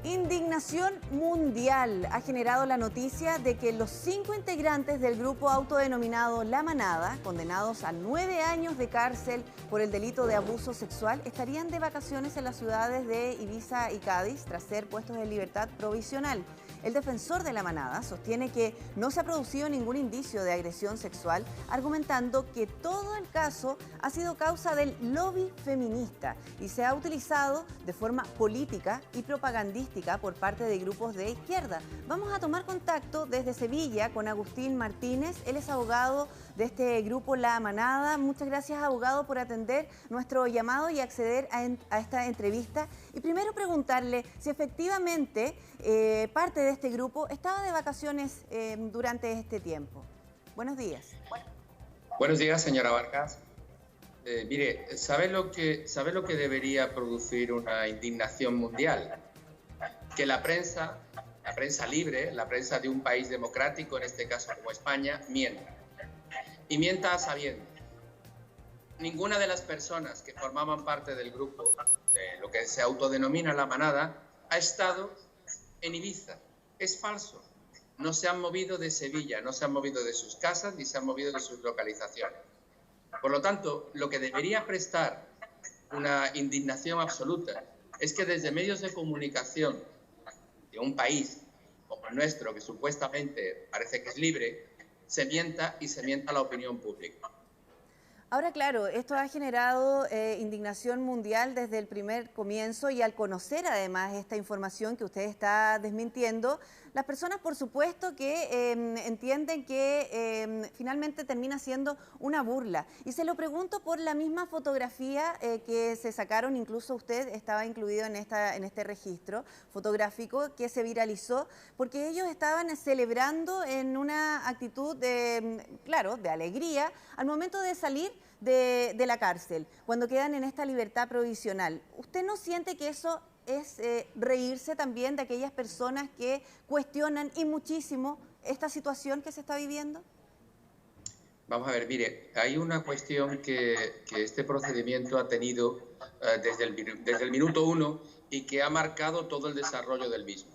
Indignación mundial ha generado la noticia de que los 5 integrantes del grupo autodenominado La Manada, condenados a 9 años de cárcel por el delito de abuso sexual, estarían de vacaciones en las ciudades de Ibiza y Cádiz tras ser puestos en libertad provisional. El defensor de La Manada sostiene que no se ha producido ningún indicio de agresión sexual, argumentando que todo el caso ha sido causa del lobby feminista y se ha utilizado de forma política y propagandística por parte de grupos de izquierda. Vamos a tomar contacto desde Sevilla con Agustín Martínez. Él es abogado de este grupo La Manada. Muchas gracias, abogado, por atender nuestro llamado y acceder a esta entrevista. Y primero preguntarle si efectivamente parte de este grupo estaba de vacaciones durante este tiempo. Buenos días. Buenos días, señora Vargas. Mire, ¿sabe lo que debería producir una indignación mundial? Que la prensa libre, la prensa de un país democrático, en este caso como España, mienta. Y mienta a sabiendas. Ninguna de las personas que formaban parte del grupo, de lo que se autodenomina La Manada, ha estado en Ibiza. Es falso. No se han movido de Sevilla, no se han movido de sus casas ni se han movido de sus localizaciones. Por lo tanto, lo que debería prestar una indignación absoluta es que desde medios de comunicación de un país como el nuestro, que supuestamente parece que es libre, se mienta y se mienta a la opinión pública. Ahora, claro, esto ha generado indignación mundial desde el primer comienzo y al conocer además esta información que usted está desmintiendo, las personas por supuesto que entienden que finalmente termina siendo una burla. Y se lo pregunto por la misma fotografía que se sacaron, incluso usted estaba incluido en este registro fotográfico que se viralizó, porque ellos estaban celebrando en una actitud claro, de alegría al momento de salir de la cárcel, cuando quedan en esta libertad provisional. ¿Usted no siente que eso es reírse también de aquellas personas que cuestionan y muchísimo esta situación que se está viviendo? Vamos a ver, mire, hay una cuestión que este procedimiento ha tenido desde el minuto 1 y que ha marcado todo el desarrollo del mismo.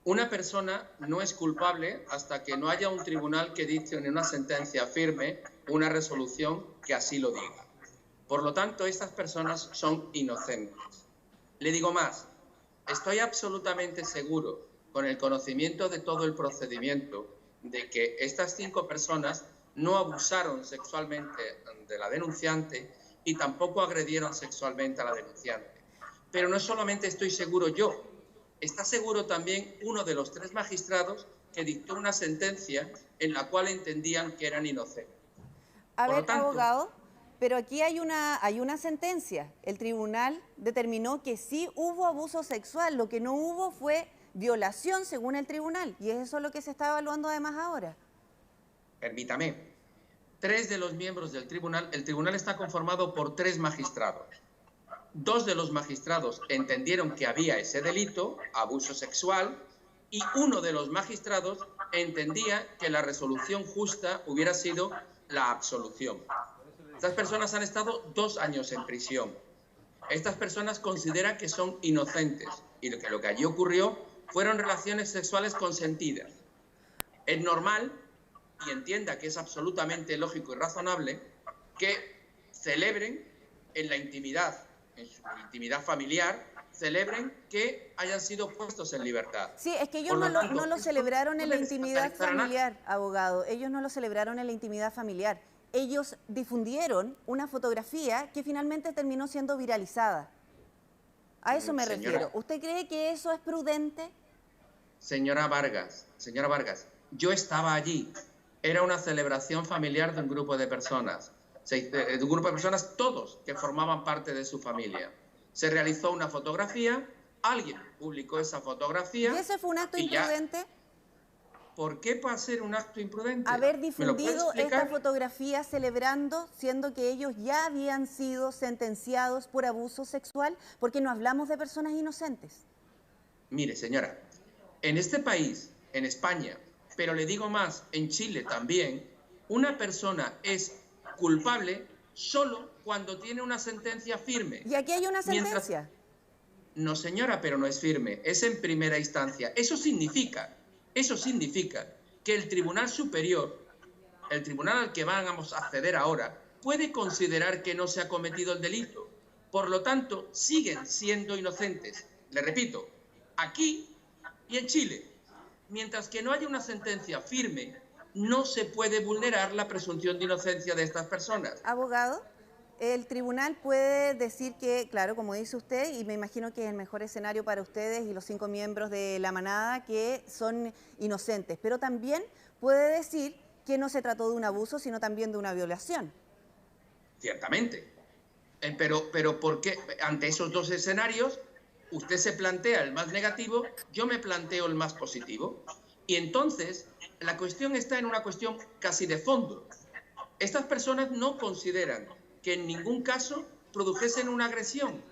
Una persona no es culpable hasta que no haya un tribunal que dicte en una sentencia firme una resolución que así lo diga. Por lo tanto, estas personas son inocentes. Le digo más, estoy absolutamente seguro, con el conocimiento de todo el procedimiento, de que estas 5 personas no abusaron sexualmente de la denunciante y tampoco agredieron sexualmente a la denunciante. Pero no solamente estoy seguro yo, está seguro también uno de los 3 magistrados que dictó una sentencia en la cual entendían que eran inocentes. A ver, abogado, pero aquí hay una sentencia. El tribunal determinó que sí hubo abuso sexual, lo que no hubo fue violación según el tribunal, y es eso lo que se está evaluando además ahora. Permítame, 3 de los miembros del tribunal, el tribunal está conformado por 3 magistrados. 2 de los magistrados entendieron que había ese delito, abuso sexual, y 1 de los magistrados entendía que la resolución justa hubiera sido la absolución. Estas personas han estado 2 años en prisión. Estas personas consideran que son inocentes y lo que allí ocurrió fueron relaciones sexuales consentidas. Es normal, y entienda que es absolutamente lógico y razonable, que celebren en la intimidad, en su intimidad familiar, celebren que hayan sido puestos en libertad. Sí, es que ellos no lo celebraron en la intimidad familiar, abogado. Ellos no lo celebraron en la intimidad familiar. Ellos difundieron una fotografía que finalmente terminó siendo viralizada. A eso me refiero. ¿Usted cree que eso es prudente? Señora Vargas, yo estaba allí. Era una celebración familiar de un grupo de personas. De un grupo de personas, todos que formaban parte de su familia. Se realizó una fotografía, alguien publicó esa fotografía. ¿Y ese fue un acto imprudente? ¿Por qué va a ser un acto imprudente? Haber difundido esta fotografía celebrando, siendo que ellos ya habían sido sentenciados por abuso sexual, porque no hablamos de personas inocentes. Mire, señora, en este país, en España, pero le digo más, en Chile también, una persona es culpable solo cuando tiene una sentencia firme. ¿Y aquí hay una sentencia? No, señora, pero no es firme, es en primera instancia. Eso significa que el Tribunal Superior, el tribunal al que vamos a acceder ahora, puede considerar que no se ha cometido el delito. Por lo tanto, siguen siendo inocentes. Le repito, aquí y en Chile. Mientras que no haya una sentencia firme, no se puede vulnerar la presunción de inocencia de estas personas. Abogado, el tribunal puede decir que, claro, como dice usted, y me imagino que es el mejor escenario para ustedes y los 5 miembros de la manada, que son inocentes, pero también puede decir que no se trató de un abuso, sino también de una violación. Ciertamente. Pero ¿por qué ante esos dos escenarios usted se plantea el más negativo, yo me planteo el más positivo? Y entonces la cuestión está en una cuestión casi de fondo. Estas personas no consideran que en ningún caso produjesen una agresión,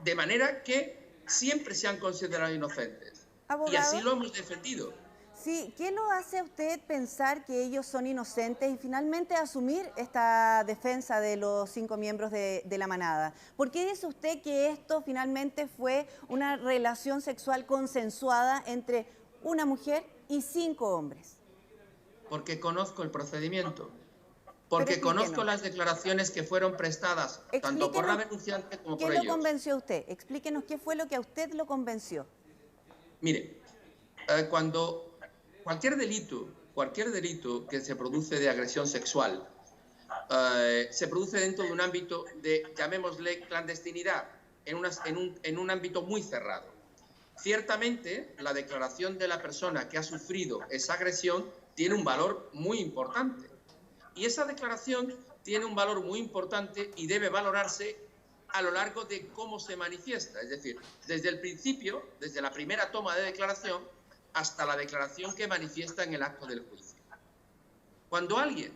de manera que siempre se han considerado inocentes. Abogado, y así lo hemos defendido. Sí, ¿qué lo hace a usted pensar que ellos son inocentes y finalmente asumir esta defensa de los 5 miembros de la manada? ¿Por qué dice usted que esto finalmente fue una relación sexual consensuada entre una mujer y 5 hombres? Porque conozco el procedimiento, porque conozco las declaraciones que fueron prestadas tanto por la denunciante como por ellos. ¿Qué lo convenció a usted? Explíquenos qué fue lo que a usted lo convenció. Mire, cuando cualquier delito que se produce de agresión sexual se produce dentro de un ámbito de, llamémosle, clandestinidad, en un ámbito muy cerrado. Ciertamente, la declaración de la persona que ha sufrido esa agresión tiene un valor muy importante. Y esa declaración tiene un valor muy importante y debe valorarse a lo largo de cómo se manifiesta. Es decir, desde el principio, desde la primera toma de declaración, hasta la declaración que manifiesta en el acto del juicio. Cuando alguien,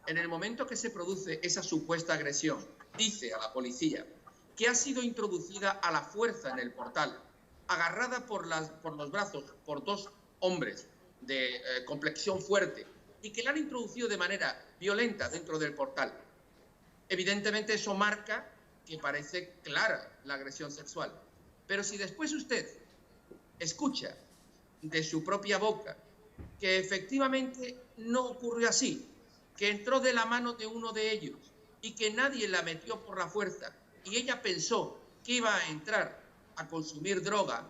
en el momento que se produce esa supuesta agresión, dice a la policía que ha sido introducida a la fuerza en el portal, agarrada por los brazos por 2 hombres de complexión fuerte y que la han introducido de manera violenta dentro del portal, evidentemente eso marca que parece clara la agresión sexual. Pero si después usted escucha de su propia boca que efectivamente no ocurrió así, que entró de la mano de uno de ellos y que nadie la metió por la fuerza y ella pensó que iba a entrar a consumir droga,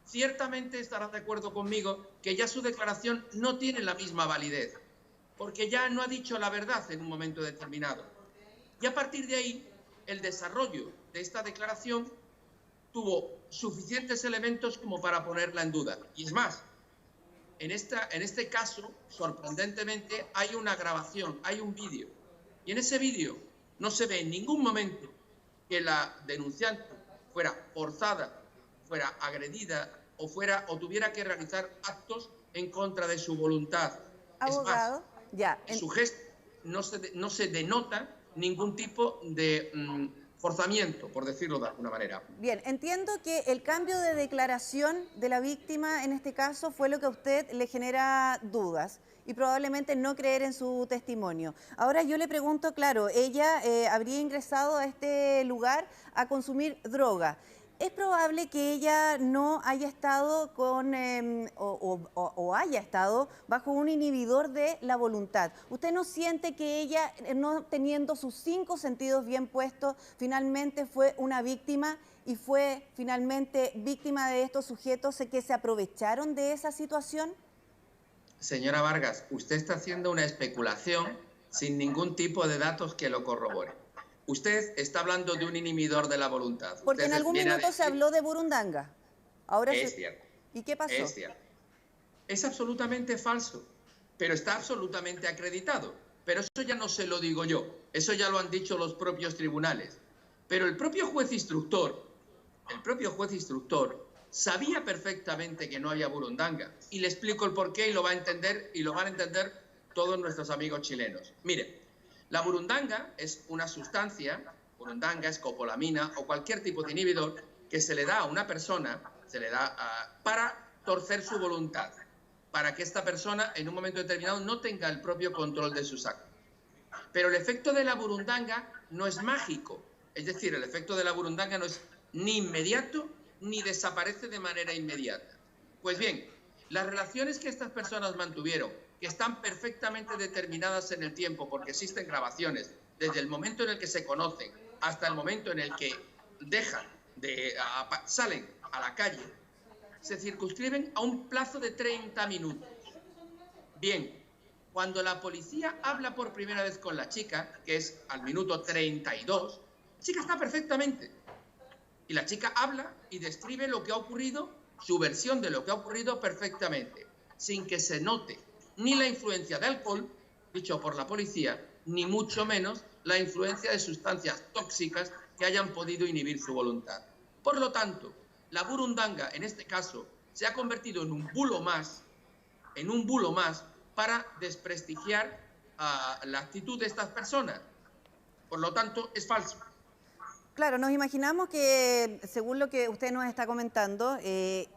ciertamente estará de acuerdo conmigo que ya su declaración no tiene la misma validez, porque ya no ha dicho la verdad en un momento determinado. Y a partir de ahí, el desarrollo de esta declaración tuvo suficientes elementos como para ponerla en duda. Y es más, en este caso, sorprendentemente, hay una grabación, hay un vídeo. Y en ese vídeo no se ve en ningún momento que la denunciante fuera forzada, fuera agredida o tuviera que realizar actos en contra de su voluntad. Abogado, es más, en su gesto no se denota ningún tipo de forzamiento, por decirlo de alguna manera. Bien, entiendo que el cambio de declaración de la víctima en este caso fue lo que a usted le genera dudas y probablemente no creer en su testimonio. Ahora yo le pregunto, claro, ella habría ingresado a este lugar a consumir droga. ¿Es probable que ella no haya estado con o haya estado bajo un inhibidor de la voluntad? ¿Usted no siente que ella, no teniendo sus 5 sentidos bien puestos, finalmente fue una víctima y fue finalmente víctima de estos sujetos que se aprovecharon de esa situación? Señora Vargas, usted está haciendo una especulación sin ningún tipo de datos que lo corroboren. Usted está hablando de un inhibidor de la voluntad. Porque usted en algún minuto se habló de burundanga. Ahora es cierto. ¿Y qué pasó? Es cierto. Es absolutamente falso, pero está absolutamente acreditado. Pero eso ya no se lo digo yo, eso ya lo han dicho los propios tribunales. Pero el propio juez instructor sabía perfectamente que no había burundanga. Y le explico el porqué y lo va a entender y lo van a entender todos nuestros amigos chilenos. Mire, la burundanga es una sustancia, burundanga, escopolamina o cualquier tipo de inhibidor que se le da a una persona, para torcer su voluntad, para que esta persona en un momento determinado no tenga el propio control de sus actos. Pero el efecto de la burundanga no es mágico, es decir, el efecto de la burundanga no es ni inmediato ni desaparece de manera inmediata. Pues bien, las relaciones que estas personas mantuvieron, que están perfectamente determinadas en el tiempo porque existen grabaciones, desde el momento en el que se conocen hasta el momento en el que salen a la calle, se circunscriben a un plazo de 30 minutos. Bien, cuando la policía habla por primera vez con la chica, que es al minuto 32, la chica está perfectamente. Y la chica habla y describe lo que ha ocurrido, su versión de lo que ha ocurrido perfectamente, sin que se note ni la influencia de alcohol, dicho por la policía, ni mucho menos la influencia de sustancias tóxicas que hayan podido inhibir su voluntad. Por lo tanto, la burundanga, en este caso, se ha convertido en un bulo más para desprestigiar la actitud de estas personas. Por lo tanto, es falso. Claro, nos imaginamos que, según lo que usted nos está comentando,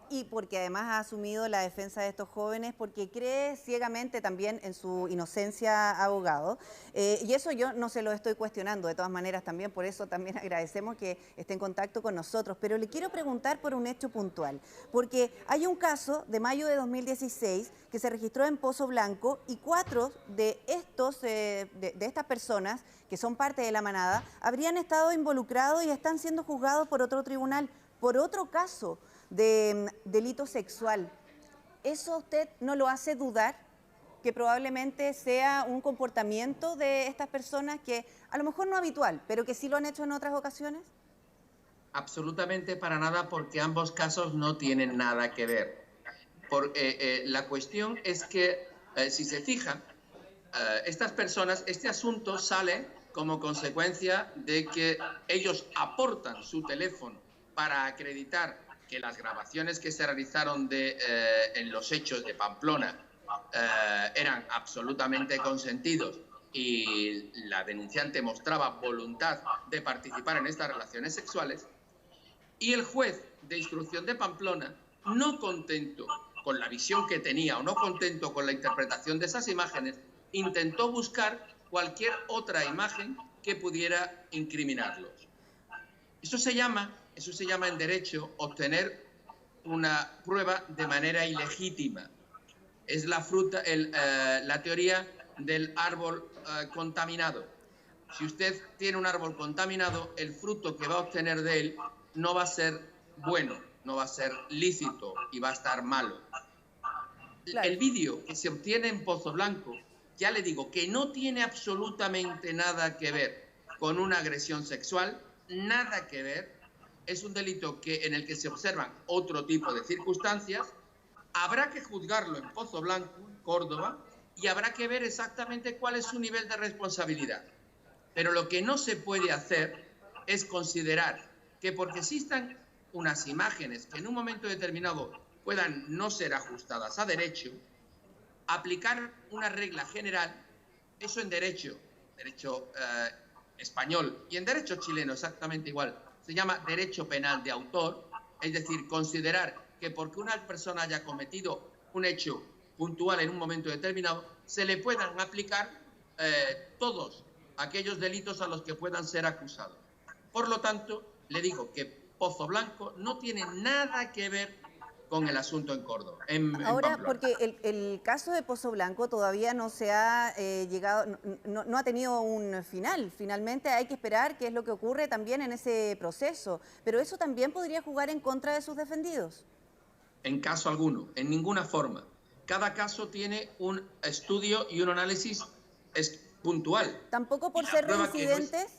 y porque además ha asumido la defensa de estos jóvenes, porque cree ciegamente también en su inocencia abogado, y eso yo no se lo estoy cuestionando, de todas maneras también, por eso también agradecemos que esté en contacto con nosotros, pero le quiero preguntar por un hecho puntual, porque hay un caso de mayo de 2016 que se registró en Pozo Blanco y 4 de estas personas que son parte de la manada habrían estado involucrados y están siendo juzgados por otro tribunal, por otro caso de delito sexual. ¿Eso a usted no lo hace dudar que probablemente sea un comportamiento de estas personas que a lo mejor no habitual, pero que sí lo han hecho en otras ocasiones? Absolutamente para nada, porque ambos casos no tienen nada que ver. La cuestión es que, si se fijan, estas personas, este asunto sale como consecuencia de que ellos aportan su teléfono para acreditar que las grabaciones que se realizaron en los hechos de Pamplona eran absolutamente consentidos y la denunciante mostraba voluntad de participar en estas relaciones sexuales, y el juez de instrucción de Pamplona, no contento con la visión que tenía o no contento con la interpretación de esas imágenes, intentó buscar cualquier otra imagen que pudiera incriminarlos. Eso se llama en derecho obtener una prueba de manera ilegítima. Es la teoría del árbol contaminado. Si usted tiene un árbol contaminado, el fruto que va a obtener de él no va a ser bueno, no va a ser lícito y va a estar malo. Claro. El vídeo que se obtiene en Pozo Blanco, ya le digo que no tiene absolutamente nada que ver con una agresión sexual, nada que ver. Es un delito en el que se observan otro tipo de circunstancias. Habrá que juzgarlo en Pozo Blanco, Córdoba, y habrá que ver exactamente cuál es su nivel de responsabilidad. Pero lo que no se puede hacer es considerar que porque existan unas imágenes que en un momento determinado puedan no ser ajustadas a derecho, aplicar una regla general, eso en derecho español y en derecho chileno exactamente igual, se llama derecho penal de autor, es decir, considerar que porque una persona haya cometido un hecho puntual en un momento determinado, se le puedan aplicar todos aquellos delitos a los que puedan ser acusados. Por lo tanto, le digo que Pozo Blanco no tiene nada que ver con el asunto en Córdoba. Ahora, porque el caso de Pozo Blanco todavía no se ha llegado, no ha tenido un final. Finalmente hay que esperar qué es lo que ocurre también en ese proceso. Pero eso también podría jugar en contra de sus defendidos. En caso alguno, en ninguna forma. Cada caso tiene un estudio y un análisis puntual. ¿Tampoco por ser reincidentes?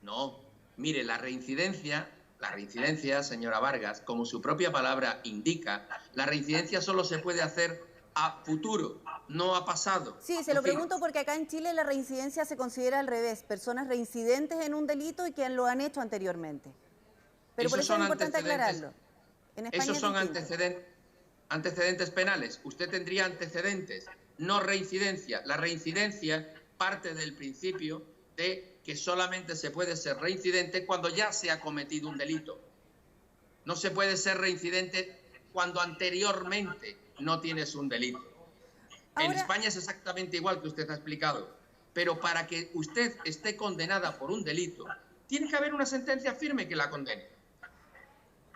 No, mire, la reincidencia, señora Vargas, como su propia palabra indica, la reincidencia solo se puede hacer a futuro, no a pasado. Sí, se lo pregunto porque acá en Chile la reincidencia se considera al revés, personas reincidentes en un delito y que lo han hecho anteriormente. Pero por eso es importante aclararlo. En España esos son antecedentes penales. Usted tendría antecedentes, no reincidencia. La reincidencia parte del principio de que solamente se puede ser reincidente cuando ya se ha cometido un delito. No se puede ser reincidente cuando anteriormente no tienes un delito. En España es exactamente igual que usted ha explicado, pero para que usted esté condenada por un delito, tiene que haber una sentencia firme que la condene.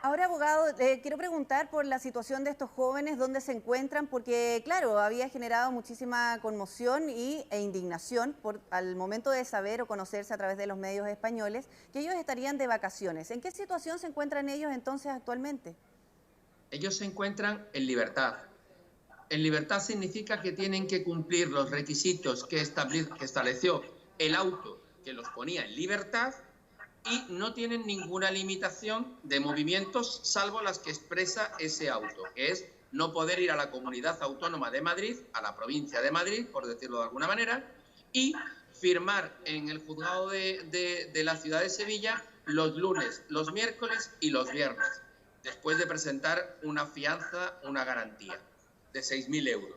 Ahora, abogado, quiero preguntar por la situación de estos jóvenes, dónde se encuentran, porque, claro, había generado muchísima conmoción e indignación al momento de saber o conocerse a través de los medios españoles que ellos estarían de vacaciones. ¿En qué situación se encuentran ellos entonces actualmente? Ellos se encuentran en libertad. En libertad significa que tienen que cumplir los requisitos que estableció el auto que los ponía en libertad y no tienen ninguna limitación de movimientos salvo las que expresa ese auto, que es no poder ir a la Comunidad Autónoma de Madrid, a la provincia de Madrid, por decirlo de alguna manera, y firmar en el juzgado de la ciudad de Sevilla los lunes, los miércoles y los viernes, después de presentar una fianza, una garantía de 6.000 euros.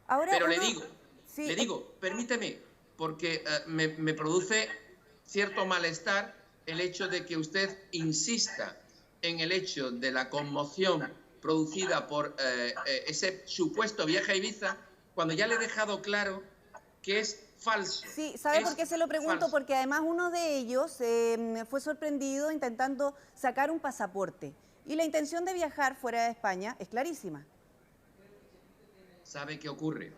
Ahora, Pero sí, le digo, permíteme, porque me produce cierto malestar el hecho de que usted insista en el hecho de la conmoción producida por ese supuesto viaje a Ibiza, cuando ya le he dejado claro que es falso. Sí, ¿sabe por qué se lo pregunto? Falso. Porque además uno de ellos fue sorprendido intentando sacar un pasaporte y la intención de viajar fuera de España es clarísima. ¿Sabe qué ocurre?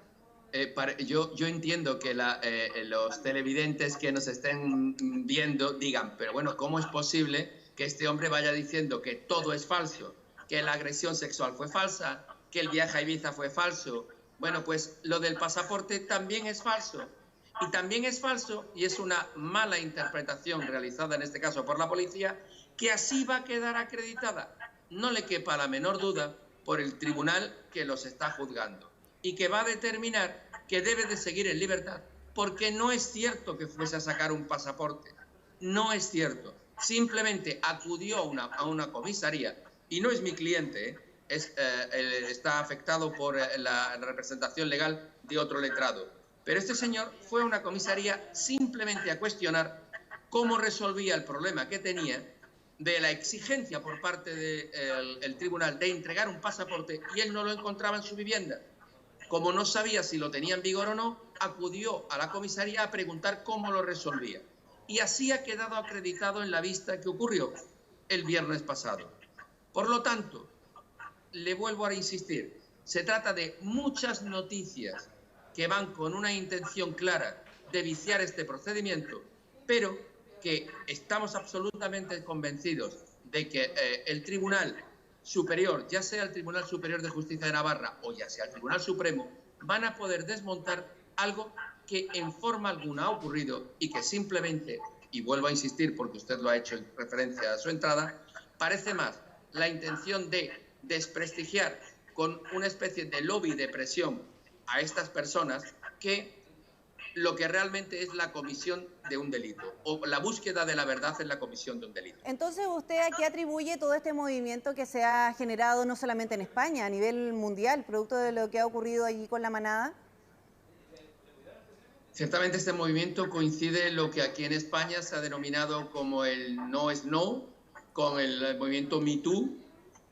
Yo entiendo que los televidentes que nos estén viendo digan, pero bueno, ¿cómo es posible que este hombre vaya diciendo que todo es falso, que la agresión sexual fue falsa, que el viaje a Ibiza fue falso? Bueno, pues lo del pasaporte también es falso. Y también es falso, y es una mala interpretación realizada en este caso por la policía, que así va a quedar acreditada, no le quepa la menor duda, por el tribunal que los está juzgando y que va a determinar que debe de seguir en libertad, porque no es cierto que fuese a sacar un pasaporte, no es cierto. Simplemente acudió a una comisaría, y no es mi cliente, está afectado por la representación legal de otro letrado, pero este señor fue a una comisaría simplemente a cuestionar cómo resolvía el problema que tenía de la exigencia por parte del tribunal de entregar un pasaporte, y él no lo encontraba en su vivienda. Como no sabía si lo tenía en vigor o no, acudió a la comisaría a preguntar cómo lo resolvía. Y así ha quedado acreditado en la vista que ocurrió el viernes pasado. Por lo tanto, le vuelvo a insistir, se trata de muchas noticias que van con una intención clara de viciar este procedimiento, pero que estamos absolutamente convencidos de que el Tribunal Superior, ya sea el Tribunal Superior de Justicia de Navarra o ya sea el Tribunal Supremo, van a poder desmontar algo que en forma alguna ha ocurrido y que simplemente, y vuelvo a insistir porque usted lo ha hecho en referencia a su entrada, parece más la intención de desprestigiar con una especie de lobby de presión a estas personas que lo que realmente es la comisión de un delito o la búsqueda de la verdad en la comisión de un delito. Entonces, ¿usted a qué atribuye todo este movimiento que se ha generado no solamente en España, a nivel mundial, producto de lo que ha ocurrido allí con la manada? Ciertamente este movimiento coincide en lo que aquí en España se ha denominado como el no es no, con el movimiento Me Too,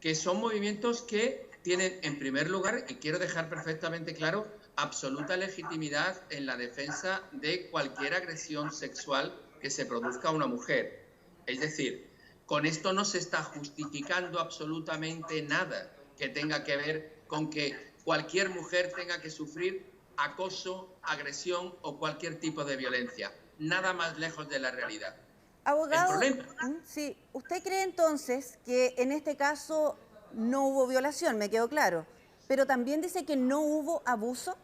que son movimientos que tienen, en primer lugar, y quiero dejar perfectamente claro, absoluta legitimidad en la defensa de cualquier agresión sexual que se produzca a una mujer. Es decir, con esto no se está justificando absolutamente nada que tenga que ver con que cualquier mujer tenga que sufrir acoso, agresión o cualquier tipo de violencia. Nada más lejos de la realidad. Abogado, sí, ¿usted cree entonces que en este caso no hubo violación? Me quedó claro. Pero también dice que no hubo abuso.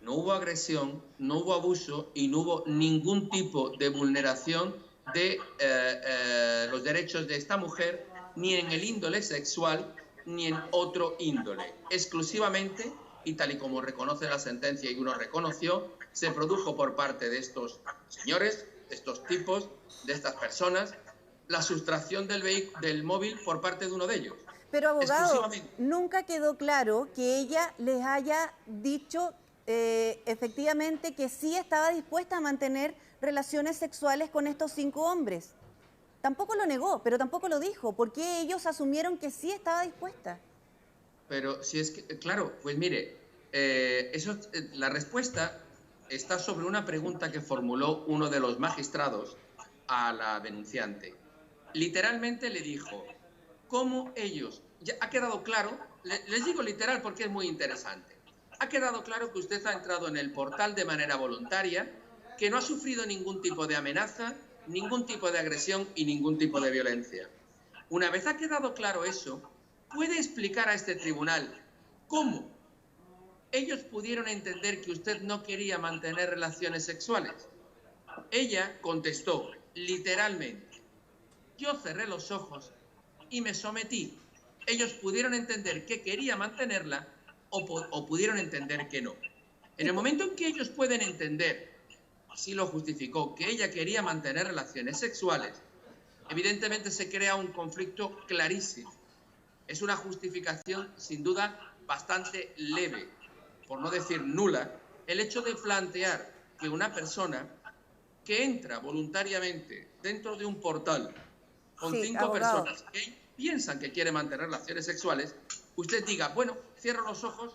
No hubo agresión, no hubo abuso y no hubo ningún tipo de vulneración de los derechos de esta mujer, ni en el índole sexual, ni en otro índole. Exclusivamente, y tal y como reconoce la sentencia y uno reconoció, se produjo por parte de estos señores, de estos tipos, de estas personas, la sustracción del móvil por parte de uno de ellos. Pero, abogado, nunca quedó claro que ella les haya dicho efectivamente que sí estaba dispuesta a mantener relaciones sexuales con estos 5 hombres. Tampoco lo negó, pero tampoco lo dijo. ¿Por qué ellos asumieron que sí estaba dispuesta? Pero si es que, claro, pues mire, la respuesta está sobre una pregunta que formuló uno de los magistrados a la denunciante. Literalmente le dijo, cómo ellos, ya ha quedado claro, les digo literal porque es muy interesante, ha quedado claro que usted ha entrado en el portal de manera voluntaria, que no ha sufrido ningún tipo de amenaza, ningún tipo de agresión y ningún tipo de violencia. Una vez ha quedado claro eso, ¿puede explicar a este tribunal cómo ellos pudieron entender que usted no quería mantener relaciones sexuales? Ella contestó literalmente: yo cerré los ojos y me sometí. Ellos pudieron entender que quería mantenerla o pudieron entender que no. En el momento en que ellos pueden entender, así lo justificó, que ella quería mantener relaciones sexuales, evidentemente se crea un conflicto clarísimo. Es una justificación sin duda bastante leve, por no decir nula, el hecho de plantear que una persona que entra voluntariamente dentro de un portal con 5 personas que piensan que quiere mantener relaciones sexuales, usted diga, bueno, cierro los ojos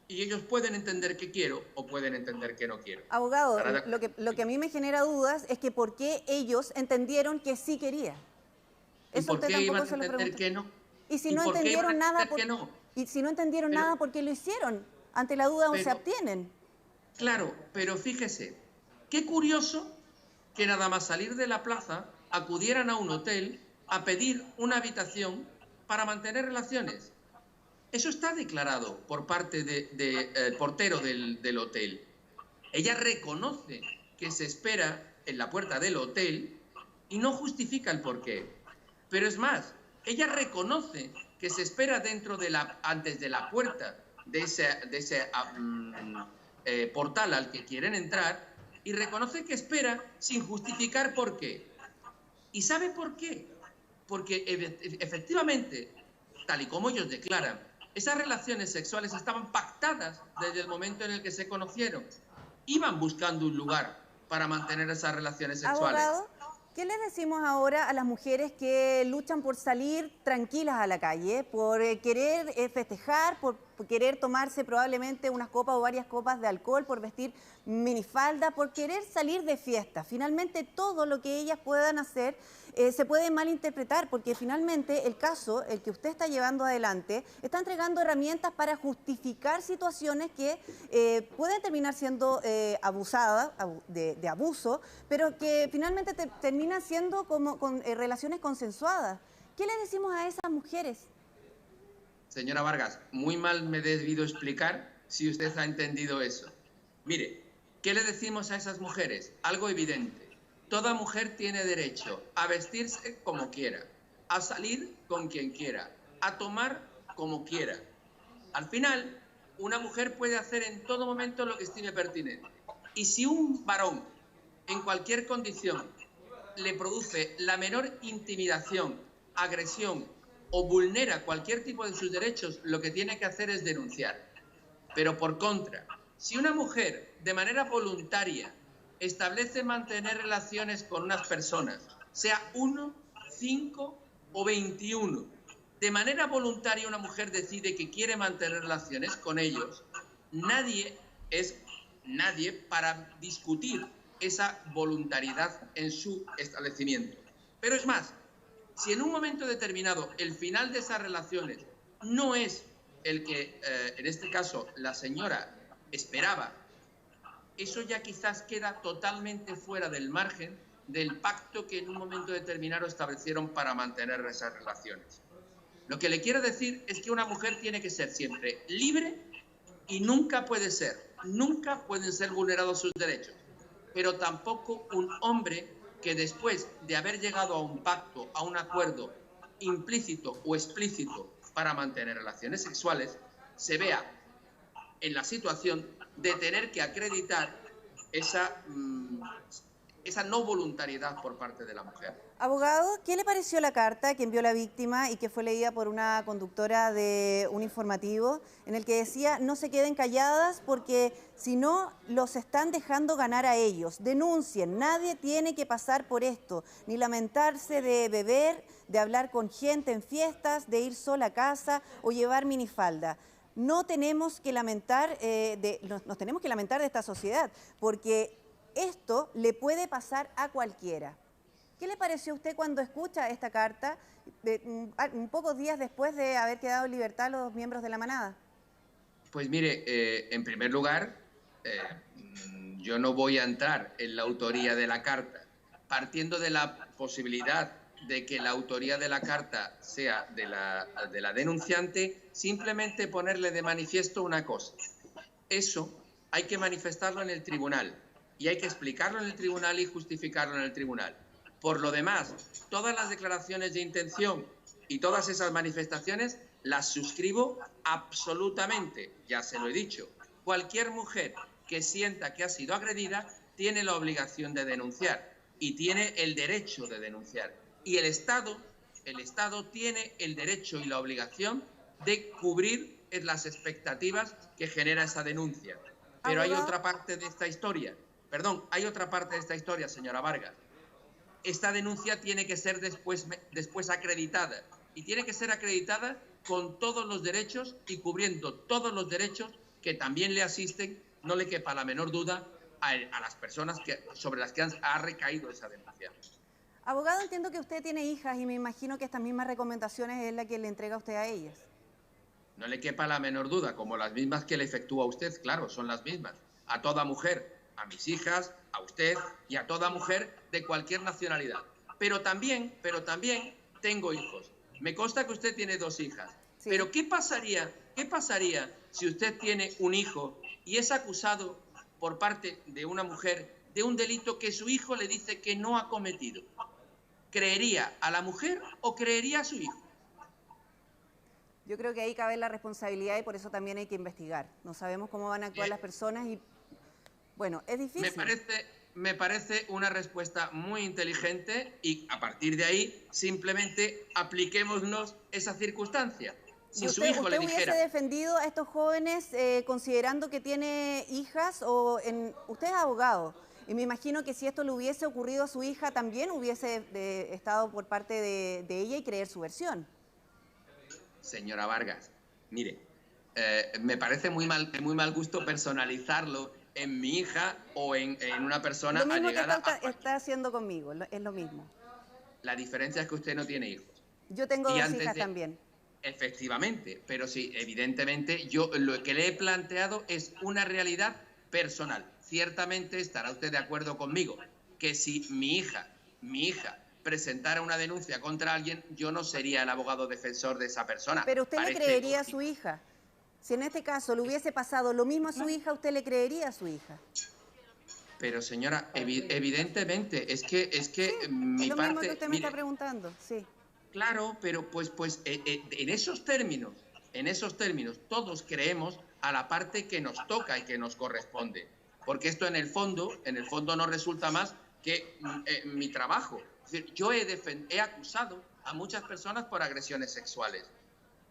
y ellos pueden entender que quiero o pueden entender que no quiero. Abogado, lo que a mí me genera dudas es que por qué ellos entendieron que sí quería. ¿Y por qué iban a entender que no? Y si no entendieron nada, y si no entendieron nada, ¿por qué lo hicieron? Ante la duda se abstienen. Claro, pero fíjese, qué curioso que nada más salir de la plaza acudieran a un hotel a pedir una habitación para mantener relaciones. Eso está declarado por parte del portero del hotel. Ella reconoce que se espera en la puerta del hotel y no justifica el porqué. Pero es más, ella reconoce que se espera antes de la puerta de ese portal al que quieren entrar, y reconoce que espera sin justificar por qué. ¿Y sabe por qué? Porque efectivamente, tal y como ellos declaran, esas relaciones sexuales estaban pactadas desde el momento en el que se conocieron. Iban buscando un lugar para mantener esas relaciones sexuales. Abogado, ¿qué les decimos ahora a las mujeres que luchan por salir tranquilas a la calle, por querer festejar, por querer tomarse probablemente unas copas o varias copas de alcohol, por vestir minifalda, por querer salir de fiesta? Finalmente todo lo que ellas puedan hacer se puede malinterpretar, porque finalmente el caso, el que usted está llevando adelante, está entregando herramientas para justificar situaciones que pueden terminar siendo abusadas, de abuso, pero que finalmente terminan siendo como con relaciones consensuadas. ¿Qué le decimos a esas mujeres? Señora Vargas, muy mal me he debido explicar si usted ha entendido eso. Mire, ¿qué le decimos a esas mujeres? Algo evidente. Toda mujer tiene derecho a vestirse como quiera, a salir con quien quiera, a tomar como quiera. Al final, una mujer puede hacer en todo momento lo que estime pertinente. Y si un varón, en cualquier condición, le produce la menor intimidación, agresión o vulnera cualquier tipo de sus derechos, lo que tiene que hacer es denunciar. Pero por contra, si una mujer de manera voluntaria establece mantener relaciones con unas personas, sea 1, 5 o 21, de manera voluntaria una mujer decide que quiere mantener relaciones con ellos, nadie es nadie para discutir esa voluntariedad en su establecimiento. Pero es más, si en un momento determinado el final de esas relaciones no es el que, en este caso, la señora esperaba, eso ya quizás queda totalmente fuera del margen del pacto que en un momento determinado establecieron para mantener esas relaciones. Lo que le quiero decir es que una mujer tiene que ser siempre libre y nunca pueden ser vulnerados sus derechos, pero tampoco un hombre que después de haber llegado a un pacto, a un acuerdo implícito o explícito para mantener relaciones sexuales, se vea en la situación de tener que acreditar esa no voluntariedad por parte de la mujer. Abogado, ¿qué le pareció la carta que envió la víctima y que fue leída por una conductora de un informativo en el que decía no se queden calladas porque si no los están dejando ganar a ellos? Denuncien, nadie tiene que pasar por esto, ni lamentarse de beber, de hablar con gente en fiestas, de ir sola a casa o llevar minifalda. No tenemos que lamentar, nos tenemos que lamentar de esta sociedad porque esto le puede pasar a cualquiera. ¿Qué le pareció a usted cuando escucha esta carta, un pocos días después de haber quedado en libertad los miembros de la manada? Pues mire, en primer lugar, yo no voy a entrar en la autoría de la carta, partiendo de la posibilidad de que la autoría de la carta sea de la denunciante, simplemente ponerle de manifiesto una cosa. Eso hay que manifestarlo en el tribunal y hay que explicarlo en el tribunal y justificarlo en el tribunal. Por lo demás, todas las declaraciones de intención y todas esas manifestaciones las suscribo absolutamente, ya se lo he dicho. Cualquier mujer que sienta que ha sido agredida tiene la obligación de denunciar y tiene el derecho de denunciar. Y el Estado tiene el derecho y la obligación de cubrir las expectativas que genera esa denuncia. Pero hay otra parte de esta historia. Perdón, hay otra parte de esta historia, señora Vargas. Esta denuncia tiene que ser después acreditada. Y tiene que ser acreditada con todos los derechos y cubriendo todos los derechos que también le asisten, no le quepa la menor duda, a las personas sobre las que ha recaído esa denuncia. Abogado, entiendo que usted tiene hijas y me imagino que estas mismas recomendaciones es la que le entrega usted a ellas. No le quepa la menor duda, como las mismas que le efectúa a usted, claro, son las mismas. A toda mujer, a mis hijas, a usted y a toda mujer de cualquier nacionalidad. Pero también tengo hijos. Me consta que usted tiene 2 hijas. Sí. Pero ¿qué pasaría si usted tiene un hijo y es acusado por parte de una mujer de un delito que su hijo le dice que no ha cometido? ¿Creería a la mujer o creería a su hijo? Yo creo que ahí cabe la responsabilidad y por eso también hay que investigar. No sabemos cómo van a actuar las personas y, bueno, es difícil. Me parece una respuesta muy inteligente y a partir de ahí simplemente apliquémonos esa circunstancia. Si su hijo le dijera... ¿Usted hubiese defendido a estos jóvenes considerando que tiene hijas usted es abogado? Y me imagino que si esto le hubiese ocurrido a su hija, también hubiese estado por parte de ella y creer su versión. Señora Vargas, mire, me parece muy mal gusto personalizarlo en mi hija o en una persona allegada. Lo mismo que está haciendo conmigo, es lo mismo. La diferencia es que usted no tiene hijos. Yo tengo 2 hijas también. Efectivamente, pero sí, evidentemente, yo lo que le he planteado es una realidad personal. Ciertamente estará usted de acuerdo conmigo que si mi hija presentara una denuncia contra alguien, yo no sería el abogado defensor de esa persona. Pero usted le creería a su hija. Si en este caso le hubiese pasado lo mismo a su hija, ¿usted le creería a su hija? Pero señora, evidentemente, es que mi parte... Es lo mismo que usted me está preguntando, sí. Claro, pero pues en esos términos, todos creemos a la parte que nos toca y que nos corresponde. Porque esto en el fondo no resulta más que mi trabajo. Es decir, yo he acusado a muchas personas por agresiones sexuales.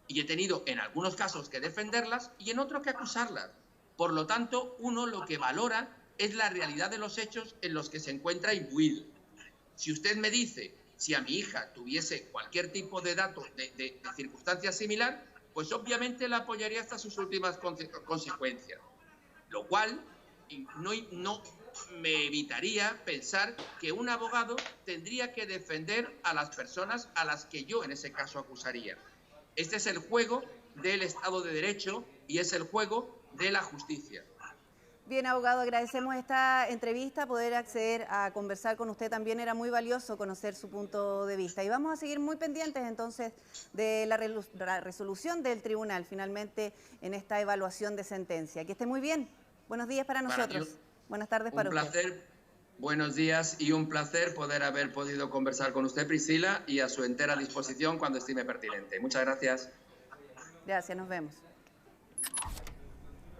Y he tenido en algunos casos que defenderlas y en otros que acusarlas. Por lo tanto, uno lo que valora es la realidad de los hechos en los que se encuentra imbuido. Si usted me dice, si a mi hija tuviese cualquier tipo de dato, de circunstancia similar, pues obviamente la apoyaría hasta sus últimas consecuencias. Lo cual no me evitaría pensar que un abogado tendría que defender a las personas a las que yo en ese caso acusaría. Este es el juego del Estado de Derecho y es el juego de la justicia. Bien, abogado, agradecemos esta entrevista, poder acceder a conversar con usted también era muy valioso conocer su punto de vista. Y vamos a seguir muy pendientes entonces de la resolución del tribunal finalmente en esta evaluación de sentencia. Que esté muy bien. Buenos días para nosotros. Buenas tardes para usted. Un placer. Buenos días y un placer poder haber podido conversar con usted, Priscila, y a su entera disposición cuando estime pertinente. Muchas gracias. Gracias, nos vemos.